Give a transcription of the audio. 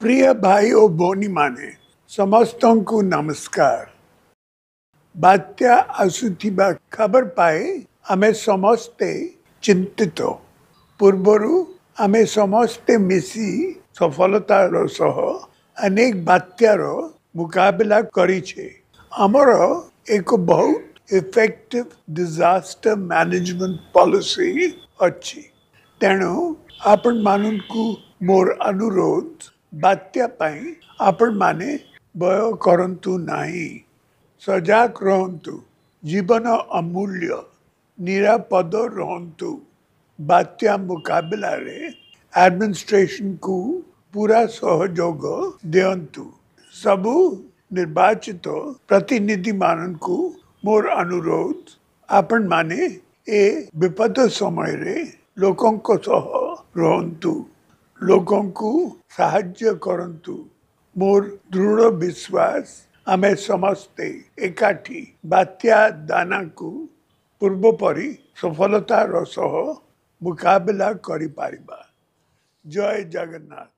प्रिय भाई और भौणी माने समस्त को नमस्कार। बात्या आसुथिबा खबर पाए आमे समस्ते चिंतित। पूर्वरु आमे समस्ते मिसी सफलतार सह अनेक बात्यार मुकाबला करिछे। हमर एक बहुत इफेक्टिव डिजास्टर मैनेजमेंट पॉलिसी अच्छी। तेणु आपण मानू मोर अनुरोध बात्या पाई आपण माने भय करंतु नाही। सजाग रहंतु। जीवन अमूल्य। निरापद रहंतु। बात्या मुकाबला रे एडमिनिस्ट्रेशन को पूरा सहयोग दियंतु। सबु निर्वाचित प्रतिनिधि मानन को मोर अनुरोध आपण माने ए विपद समय रे लोकन को सह रहंतु। लोकन को साहाय्य करंतु। मोर दृढ़ विश्वास आमे समस्ते एकाठी बात्या दाना को पूर्व परी सफलतार सह मुकाबला करि पारिबा। जय जगन्नाथ।